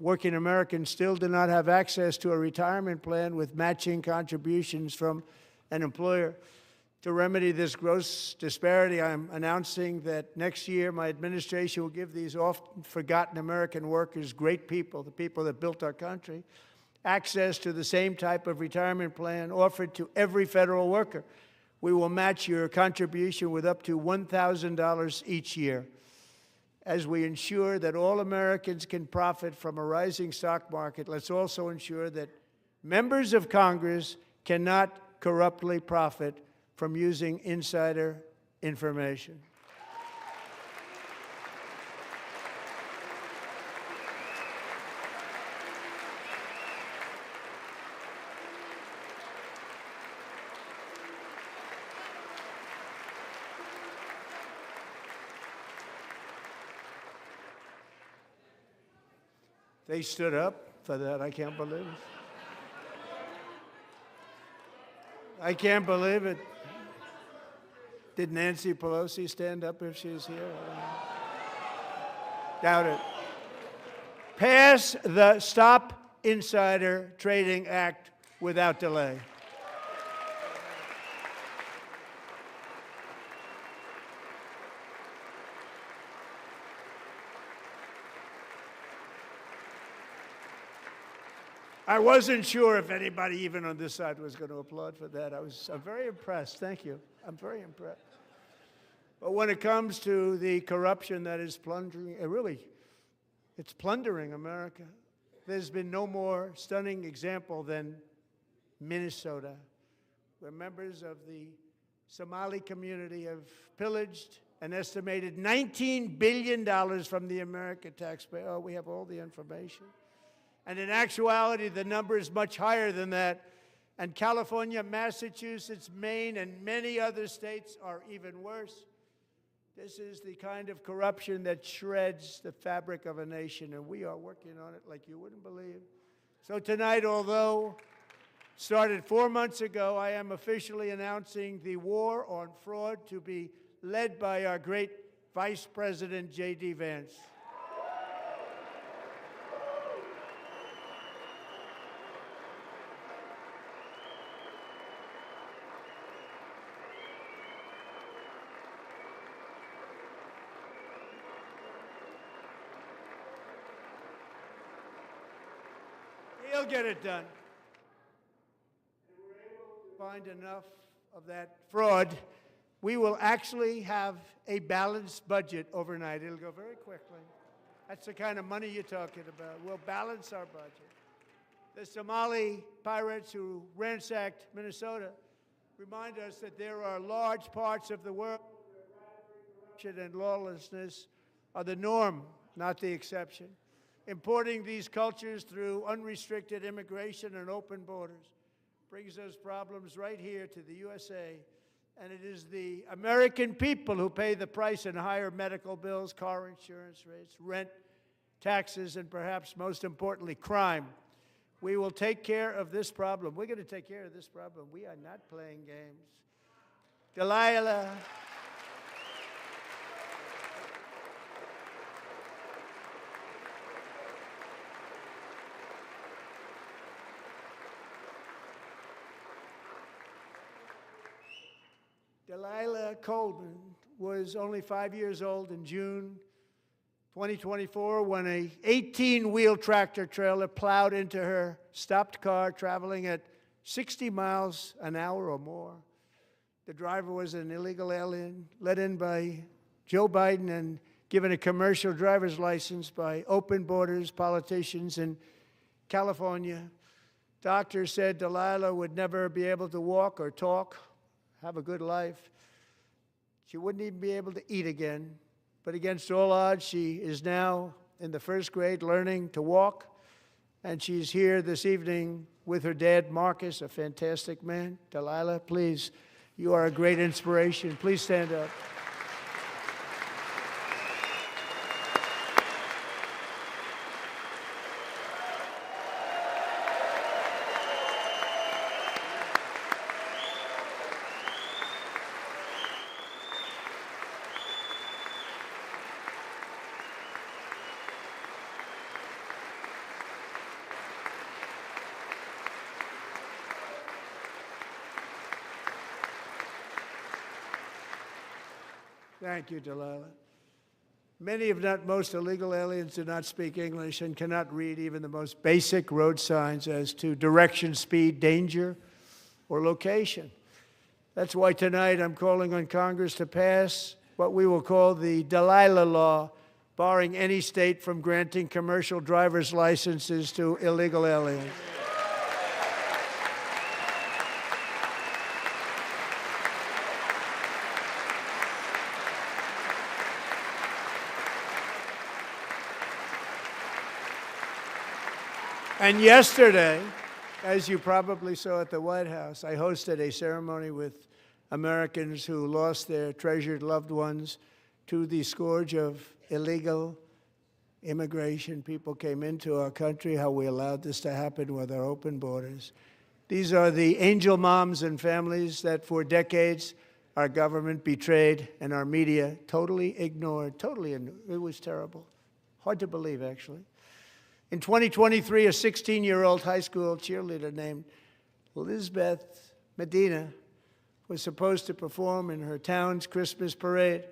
Working Americans still do not have access to a retirement plan with matching contributions from an employer. To remedy this gross disparity, I'm announcing that next year my administration will give these often forgotten American workers, great people, the people that built our country, access to the same type of retirement plan offered to every federal worker. We will match your contribution with up to $1,000 each year. As we ensure that all Americans can profit from a rising stock market, let's also ensure that members of Congress cannot corruptly profit from using insider information. They stood up for that. I can't believe it. I can't believe it. Did Nancy Pelosi stand up if she's here? Doubt it. Pass the Stop Insider Trading Act without delay. I wasn't sure if anybody even on this side was going to applaud for that. I'm very impressed. Thank you. I'm very impressed. But when it comes to the corruption that is plundering, it's plundering America. There's been no more stunning example than Minnesota, where members of the Somali community have pillaged an estimated $19 billion from the American taxpayer. Oh, we have all the information. And in actuality, the number is much higher than that. And California, Massachusetts, Maine, and many other states are even worse. This is the kind of corruption that shreds the fabric of a nation, and we are working on it like you wouldn't believe. So tonight, although started 4 months ago, I am officially announcing the war on fraud to be led by our great Vice President, J.D. Vance. He'll get it done. If we're able to find enough of that fraud, we will actually have a balanced budget overnight. It'll go very quickly. That's the kind of money you're talking about. We'll balance our budget. The Somali pirates who ransacked Minnesota remind us that there are large parts of the world where corruption and lawlessness are the norm, not the exception. Importing these cultures through unrestricted immigration and open borders brings those problems right here to the USA. And it is the American people who pay the price in higher medical bills, car insurance rates, rent, taxes, and perhaps most importantly, crime. We will take care of this problem. We're going to take care of this problem. We are not playing games. Delilah. Delilah Coleman was only 5 years old in June 2024 when a 18-wheel tractor trailer plowed into her stopped car traveling at 60 miles an hour or more. The driver was an illegal alien let in by Joe Biden and given a commercial driver's license by open borders politicians in California. Doctors said Delilah would never be able to walk or talk, have a good life. She wouldn't even be able to eat again. But against all odds, she is now in the first grade learning to walk. And she's here this evening with her dad, Marcus, a fantastic man. Delilah, please, you are a great inspiration. Please stand up. Thank you, Delilah. Many, if not most, illegal aliens do not speak English and cannot read even the most basic road signs as to direction, speed, danger, or location. That's why tonight I'm calling on Congress to pass what we will call the Delilah law, barring any state from granting commercial driver's licenses to illegal aliens. And yesterday, as you probably saw at the White House, I hosted a ceremony with Americans who lost their treasured loved ones to the scourge of illegal immigration. People came into our country, how we allowed this to happen with our open borders. These are the angel moms and families that for decades our government betrayed and our media totally ignored. It was terrible. Hard to believe, actually. In 2023, a 16-year-old high school cheerleader named Elizabeth Medina was supposed to perform in her town's Christmas parade,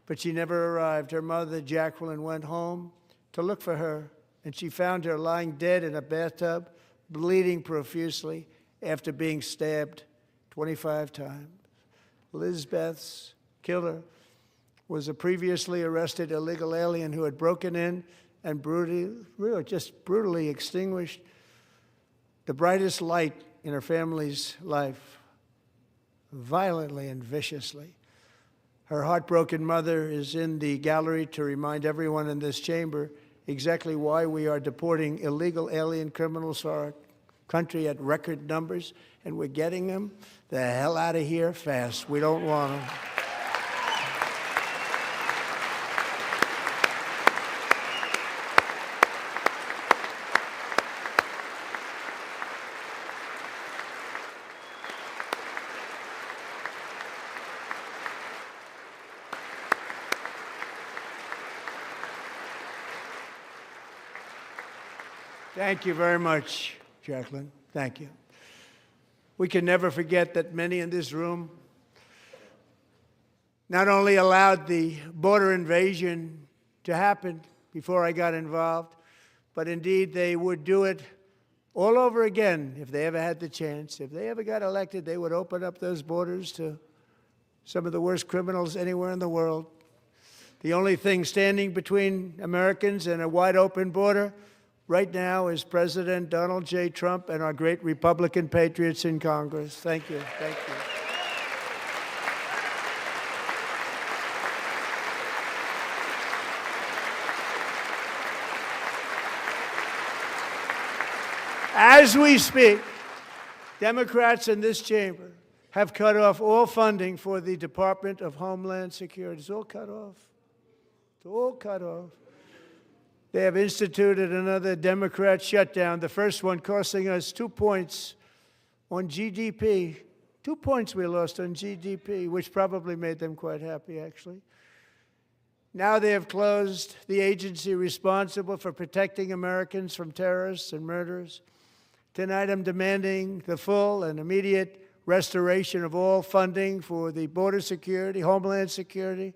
but she never arrived. Her mother, Jacqueline, went home to look for her, and she found her lying dead in a bathtub, bleeding profusely after being stabbed 25 times. Elizabeth's killer was a previously arrested illegal alien who had broken in and brutally extinguished the brightest light in her family's life, violently and viciously. Her heartbroken mother is in the gallery to remind everyone in this chamber exactly why we are deporting illegal alien criminals to our country at record numbers, and we're getting them the hell out of here fast. We don't want them. Thank you very much, Jacqueline. Thank you. We can never forget that many in this room not only allowed the border invasion to happen before I got involved, but indeed they would do it all over again if they ever had the chance. If they ever got elected, they would open up those borders to some of the worst criminals anywhere in the world. The only thing standing between Americans and a wide open border right now is President Donald J. Trump and our great Republican patriots in Congress. Thank you. Thank you. As we speak, Democrats in this chamber have cut off all funding for the Department of Homeland Security. It's all cut off. It's all cut off. They have instituted another Democrat shutdown, the first one costing us 2 points on GDP. 2 points we lost on GDP, which probably made them quite happy, actually. Now they have closed the agency responsible for protecting Americans from terrorists and murderers. Tonight I'm demanding the full and immediate restoration of all funding for the border security, homeland security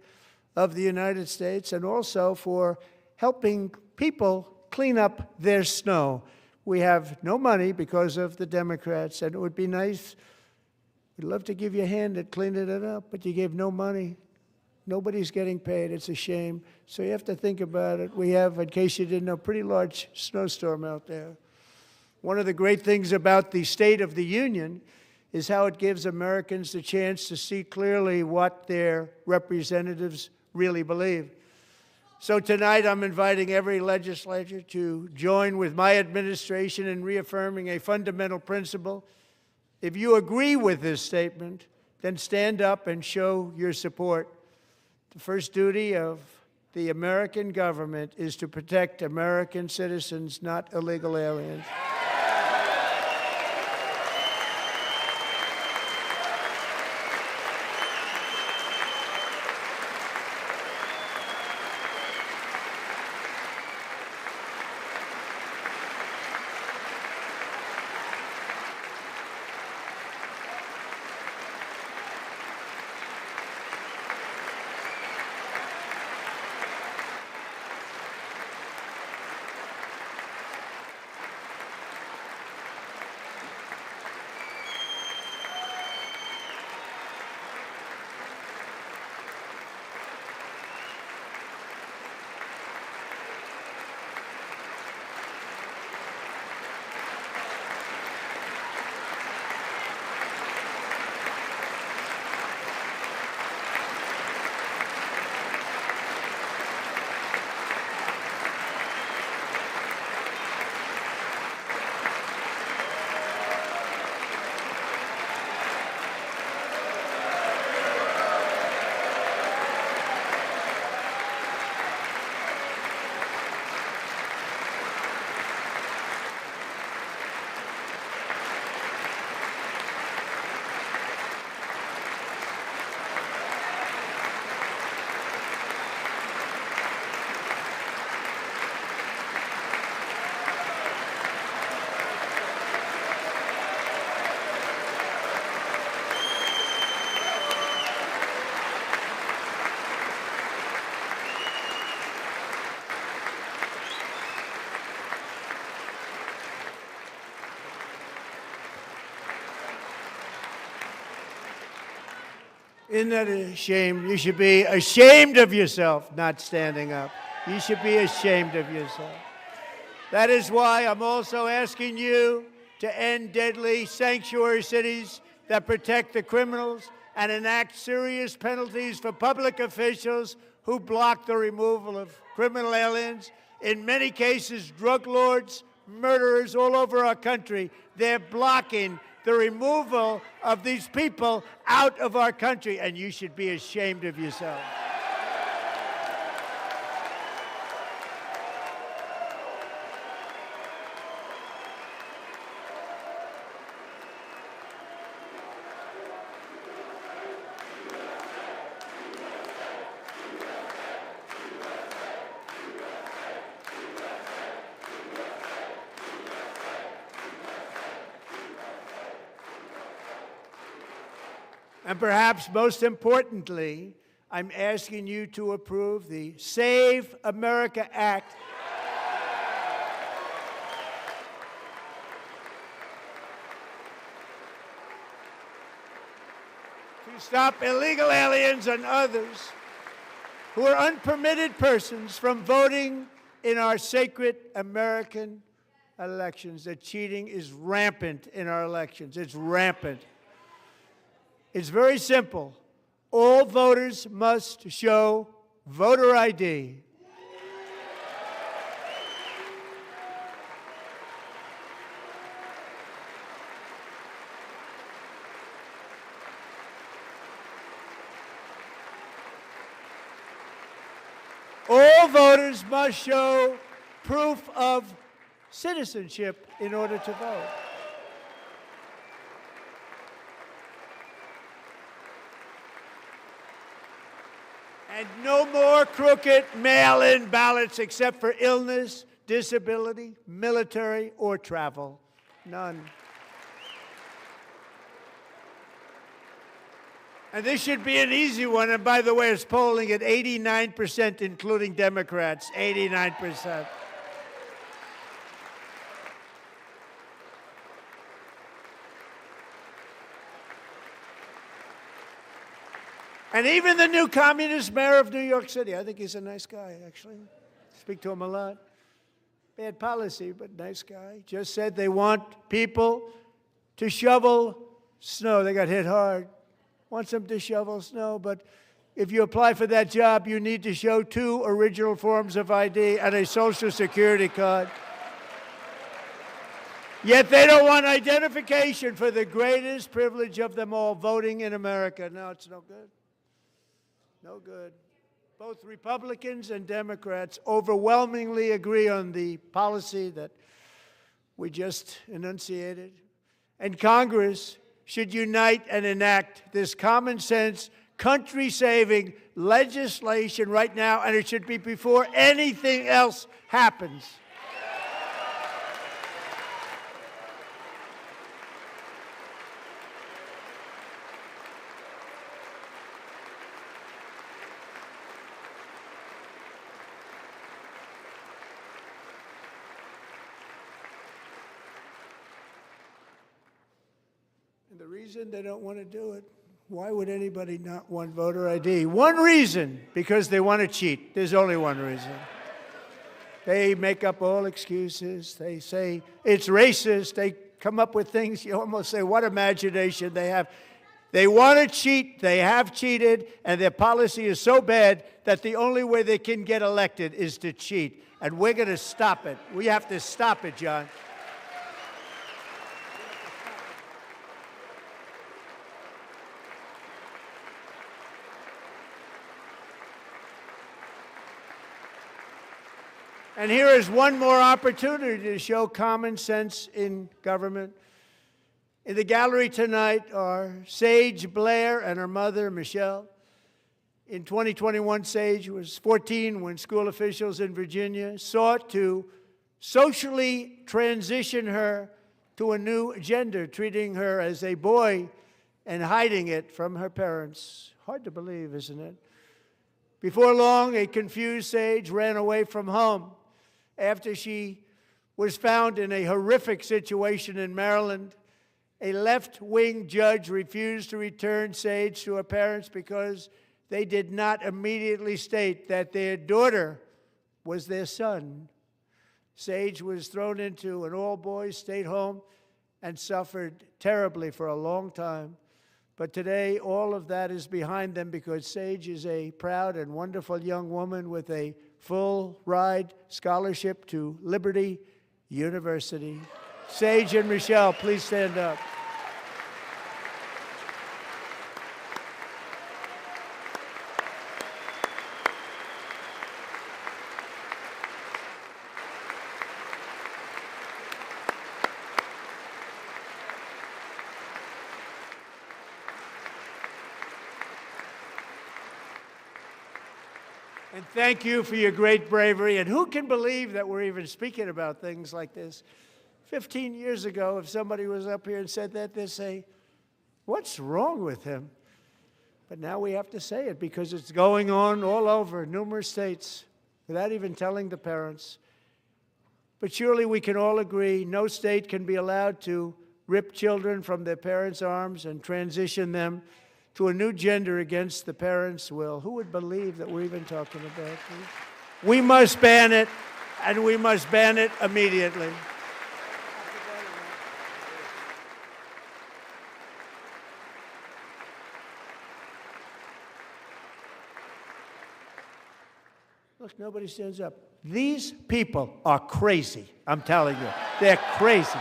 of the United States, and also for helping people clean up their snow. We have no money because of the Democrats, and it would be nice. We'd love to give you a hand at cleaning it up, but you gave no money. Nobody's getting paid. It's a shame. So you have to think about it. We have, in case you didn't know, a pretty large snowstorm out there. One of the great things about the State of the Union is how it gives Americans the chance to see clearly what their representatives really believe. So tonight I'm inviting every legislator to join with my administration in reaffirming a fundamental principle. If you agree with this statement, then stand up and show your support. The first duty of the American government is to protect American citizens, not illegal aliens. Isn't that a shame? You should be ashamed of yourself not standing up. You should be ashamed of yourself. That is why I'm also asking you to end deadly sanctuary cities that protect the criminals and enact serious penalties for public officials who block the removal of criminal aliens. In many cases, drug lords, murderers all over our country, they're blocking the removal of these people out of our country, and you should be ashamed of yourself. And perhaps most importantly, I'm asking you to approve the Save America Act. To stop illegal aliens and others who are unpermitted persons from voting in our sacred American elections. That cheating is rampant in our elections. It's rampant. It's very simple. All voters must show voter ID. All voters must show proof of citizenship in order to vote. And no more crooked mail-in ballots except for illness, disability, military, or travel. None. And this should be an easy one. And by the way, it's polling at 89%, including Democrats, 89%. And even the new communist mayor of New York City, I think he's a nice guy, actually. Speak to him a lot. Bad policy, but nice guy. Just said they want people to shovel snow. They got hit hard. Wants them to shovel snow, but if you apply for that job, you need to show 2 original forms of ID and a Social Security card. Yet they don't want identification for the greatest privilege of them all, voting in America. No, it's no good. No good. Both Republicans and Democrats overwhelmingly agree on the policy that we just enunciated. And Congress should unite and enact this common sense, country-saving legislation right now, and it should be before anything else happens. And the reason they don't want to do it, why would anybody not want voter ID? One reason, because they want to cheat. There's only one reason. They make up all excuses. They say it's racist. They come up with things you almost say, what imagination they have. They want to cheat. They have cheated. And their policy is so bad that the only way they can get elected is to cheat. And we're going to stop it. We have to stop it, John. And here is one more opportunity to show common sense in government. In the gallery tonight are Sage Blair and her mother, Michelle. In 2021, Sage was 14 when school officials in Virginia sought to socially transition her to a new gender, treating her as a boy and hiding it from her parents. Hard to believe, isn't it? Before long, a confused Sage ran away from home after she was found in a horrific situation in Maryland A left-wing judge refused to return Sage to her parents because they did not immediately state that their daughter was their son. Sage was thrown into an all-boys state home and suffered terribly for a long time. But today, all of that is behind them because Sage is a proud and wonderful young woman with a full-ride scholarship to Liberty University. Sage and Michelle, please stand up. And thank you for your great bravery. And who can believe that we're even speaking about things like this? 15 years ago, if somebody was up here and said that, they'd say, what's wrong with him? But now we have to say it because it's going on all over numerous states without even telling the parents. But surely we can all agree no state can be allowed to rip children from their parents' arms and transition them to a new gender against the parents' will. Who would believe that we're even talking about this? We must ban it, and we must ban it immediately. Look, nobody stands up. These people are crazy, I'm telling you. They're crazy.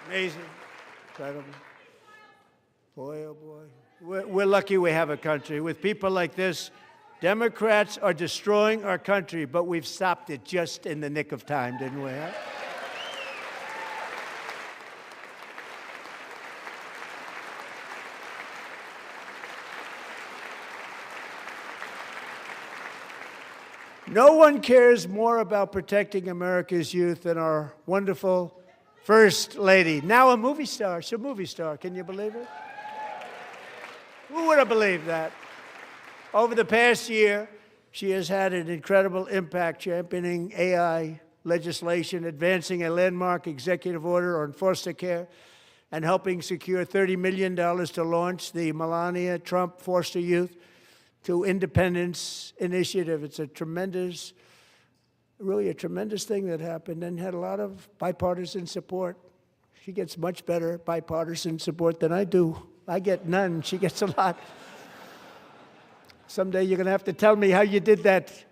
Amazing, incredible. Boy, oh boy. We're lucky we have a country. With people like this, Democrats are destroying our country, but we've stopped it just in the nick of time, didn't we? Huh? No one cares more about protecting America's youth than our wonderful First Lady, now a movie star. She's a movie star. Can you believe it? Who would have believed that? Over the past year, she has had an incredible impact championing AI legislation, advancing a landmark executive order on foster care, and helping secure $30 million to launch the Melania Trump Foster Youth to Independence Initiative. It's a tremendous, really a tremendous thing that happened and had a lot of bipartisan support. She gets much better bipartisan support than I do. I get none. She gets a lot. Someday you're going to have to tell me how you did that.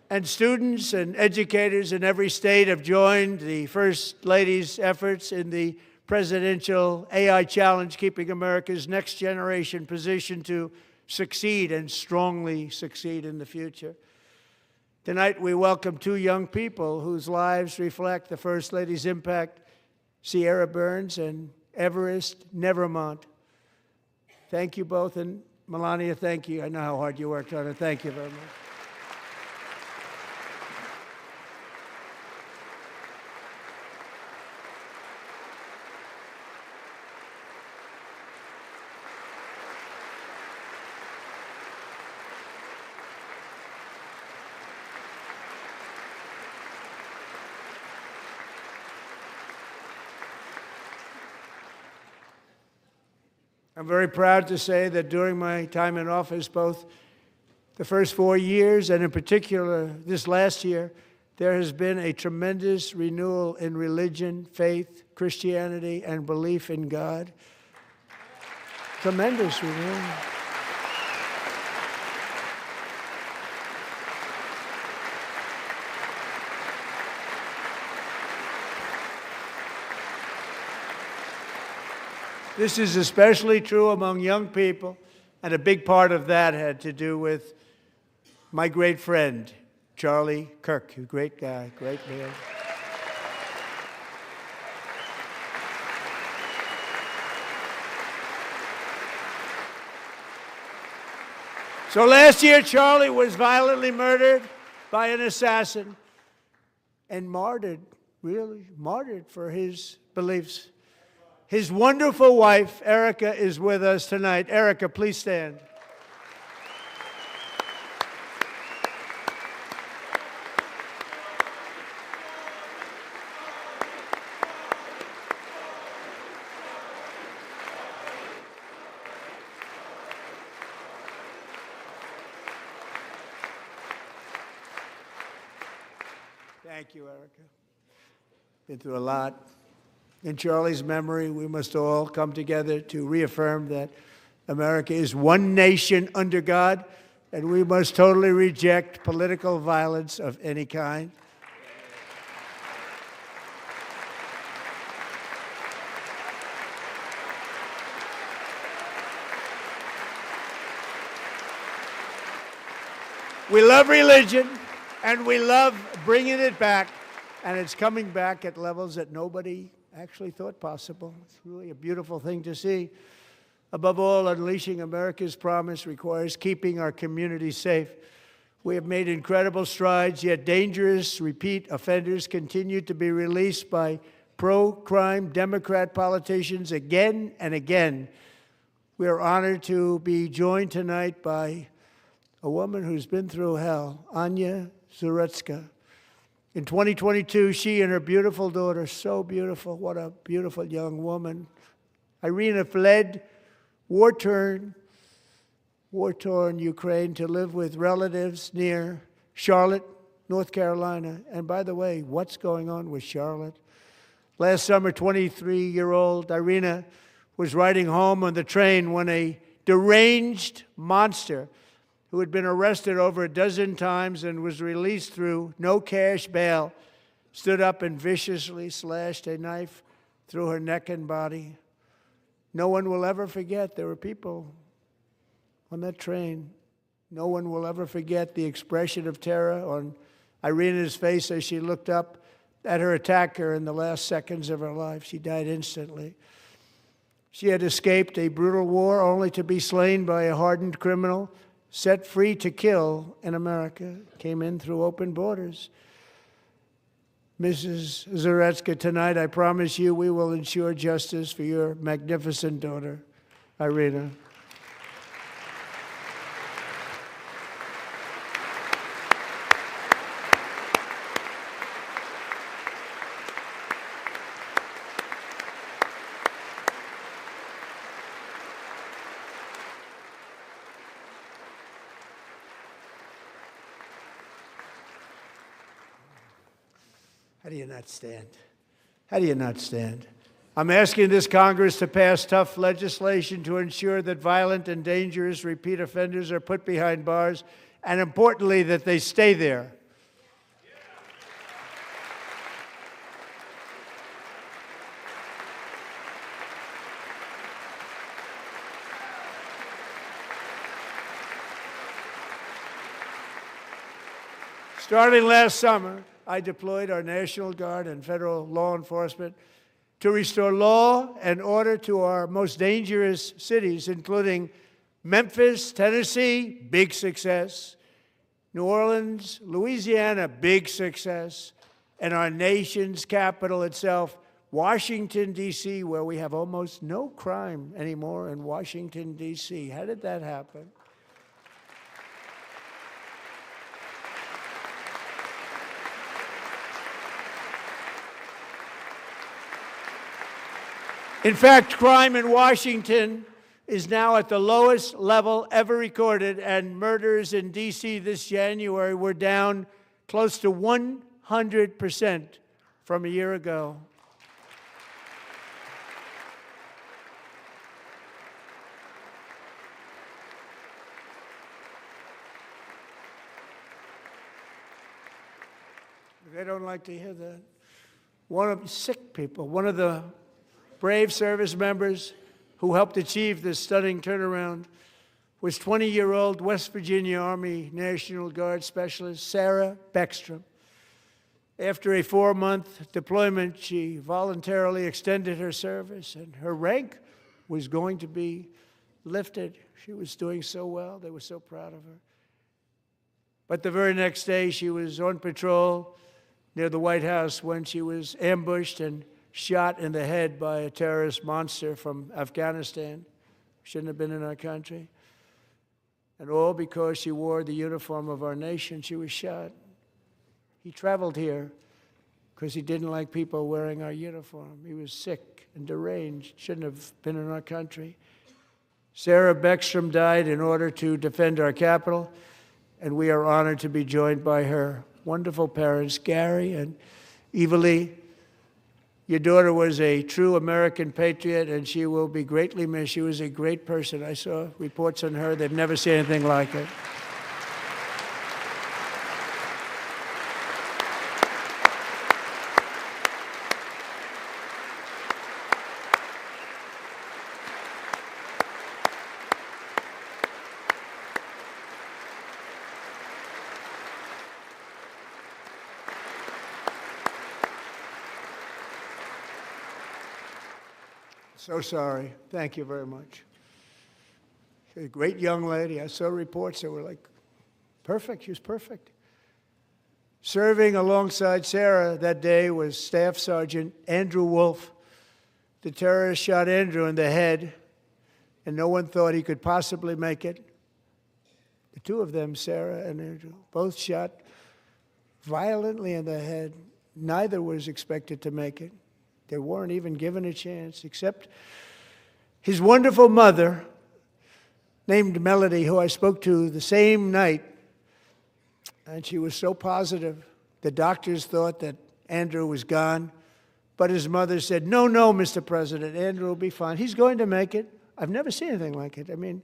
And students and educators in every state have joined the First Lady's efforts in the presidential AI challenge, keeping America's next generation positioned to succeed and strongly succeed in the future. Tonight, we welcome two young people whose lives reflect the First Lady's impact, Sierra Burns and Everest Nevermont. Thank you both, and Melania, thank you. I know how hard you worked on it. Thank you very much. I'm very proud to say that during my time in office, both the first 4 years and in particular this last year, there has been a tremendous renewal in religion, faith, Christianity, and belief in God. Tremendous renewal. This is especially true among young people, and a big part of that had to do with my great friend, Charlie Kirk, a great guy, great man. So last year, Charlie was violently murdered by an assassin and martyred, really martyred for his beliefs. His wonderful wife, Erica, is with us tonight. Erica, please stand. Thank you, Erica. Been through a lot. In Charlie's memory, we must all come together to reaffirm that America is one nation under God, and we must totally reject political violence of any kind. We love religion, and we love bringing it back, and it's coming back at levels that nobody actually thought possible. It's really a beautiful thing to see. Above all, unleashing America's promise requires keeping our communities safe. We have made incredible strides, yet dangerous repeat offenders continue to be released by pro-crime Democrat politicians again and again. We are honored to be joined tonight by a woman who's been through hell, Anya Zarutska. In 2022, she and her beautiful daughter, so beautiful, what a beautiful young woman, Irina, fled war-torn Ukraine to live with relatives near Charlotte, North Carolina. And by the way, what's going on with Charlotte? Last summer, 23-year-old Irina was riding home on the train when a deranged monster who had been arrested over a dozen times and was released through no cash bail, stood up and viciously slashed a knife through her neck and body. No one will ever forget. There were people on that train. No one will ever forget the expression of terror on Irina's face as she looked up at her attacker in the last seconds of her life. She died instantly. She had escaped a brutal war only to be slain by a hardened criminal set free to kill in America, came in through open borders. Mrs. Zarutska, tonight I promise you we will ensure justice for your magnificent daughter, Irina. How do you not stand? How do you not stand? I'm asking this Congress to pass tough legislation to ensure that violent and dangerous repeat offenders are put behind bars, and importantly, that they stay there. Starting last summer, I deployed our National Guard and federal law enforcement to restore law and order to our most dangerous cities, including Memphis, Tennessee, big success, New Orleans, Louisiana, big success, and our nation's capital itself, Washington, D.C., where we have almost no crime anymore in Washington, D.C. How did that happen? In fact, crime in Washington is now at the lowest level ever recorded, and murders in D.C. this January were down close to 100% from a year ago. They don't like to hear that. One of the brave service members who helped achieve this stunning turnaround was 20-year-old West Virginia Army National Guard Specialist Sarah Beckstrom. After a 4-month deployment, she voluntarily extended her service, and her rank was going to be lifted. She was doing so well. They were so proud of her. But the very next day, she was on patrol near the White House when she was ambushed and shot in the head by a terrorist monster from Afghanistan. Shouldn't have been in our country. And all because she wore the uniform of our nation, she was shot. He traveled here because he didn't like people wearing our uniform. He was sick and deranged, shouldn't have been in our country. Sarah Beckstrom died in order to defend our capital, and we are honored to be joined by her wonderful parents, Gary and Evalie. Your daughter was a true American patriot, and she will be greatly missed. She was a great person. I saw reports on her. They've never seen anything like it. So sorry. Thank you very much. She's a great young lady. I saw reports that were like, perfect. She was perfect. Serving alongside Sarah that day was Staff Sergeant Andrew Wolf. The terrorist shot Andrew in the head, and no one thought he could possibly make it. The two of them, Sarah and Andrew, both shot violently in the head. Neither was expected to make it. They weren't even given a chance, except his wonderful mother, named Melody, who I spoke to the same night, and she was so positive. The doctors thought that Andrew was gone, but his mother said, no, Mr. President, Andrew will be fine. He's going to make it. I've never seen anything like it. I mean,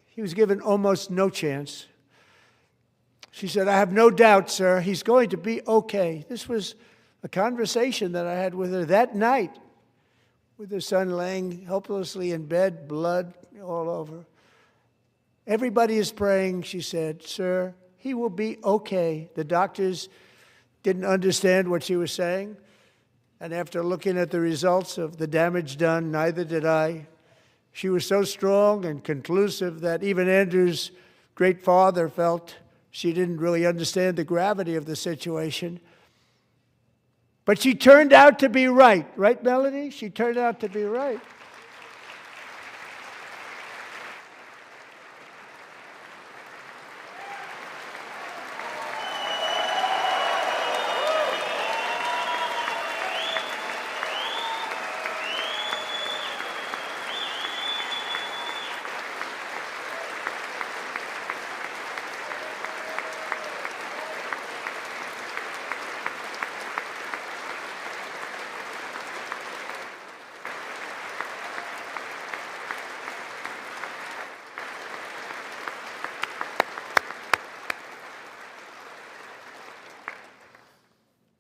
he was given almost no chance. She said, I have no doubt, sir, he's going to be okay. This was a conversation that I had with her that night, with her son laying helplessly in bed, blood all over. Everybody is praying, she said, sir, he will be okay. The doctors didn't understand what she was saying, and after looking at the results of the damage done, neither did I. She was so strong and conclusive that even Andrew's great father felt she didn't really understand the gravity of the situation. But she turned out to be right. Right, Melody? She turned out to be right.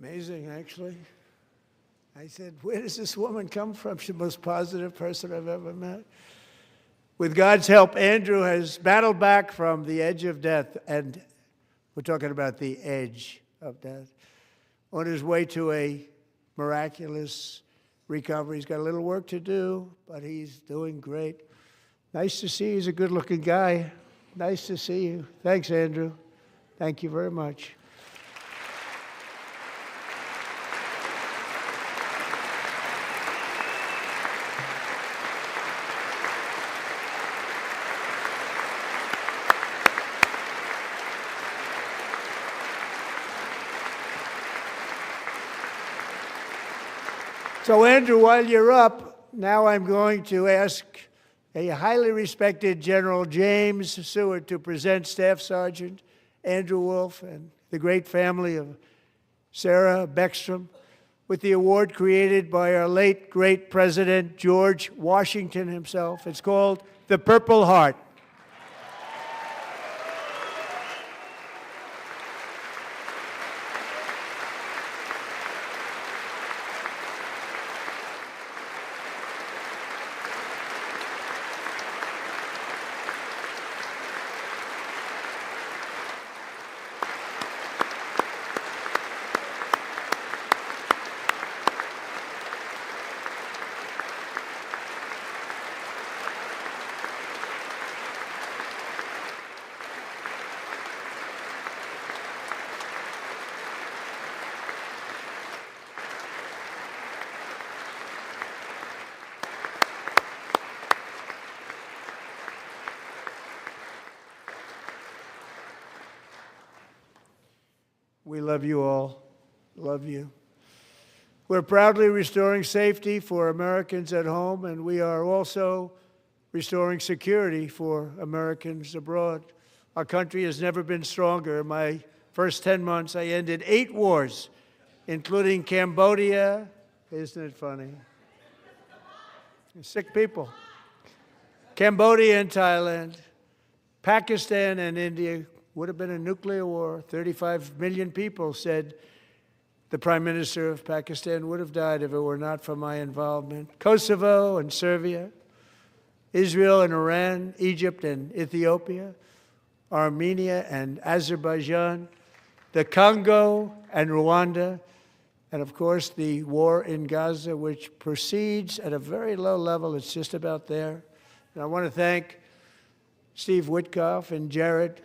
Amazing, actually. I said, where does this woman come from? She's the most positive person I've ever met. With God's help, Andrew has battled back from the edge of death, and we're talking about the edge of death, on his way to a miraculous recovery. He's got a little work to do, but he's doing great. Nice to see you. He's a good-looking guy. Nice to see you. Thanks, Andrew. Thank you very much. So, Andrew, while you're up, now I'm going to ask a highly respected General James Seward to present Staff Sergeant Andrew Wolf and the great family of Sarah Beckstrom with the award created by our late, great President George Washington himself. It's called the Purple Heart. We love you all. Love you. We're proudly restoring safety for Americans at home, and we are also restoring security for Americans abroad. Our country has never been stronger. My first 10 months, I ended 8 wars, including Cambodia. Isn't it funny? Sick people. Cambodia and Thailand, Pakistan and India would have been a nuclear war. 35 million people, said the Prime Minister of Pakistan, would have died if it were not for my involvement. Kosovo and Serbia, Israel and Iran, Egypt and Ethiopia, Armenia and Azerbaijan, the Congo and Rwanda, and of course the war in Gaza, which proceeds at a very low level. It's just about there. And I want to thank Steve Witkoff and Jared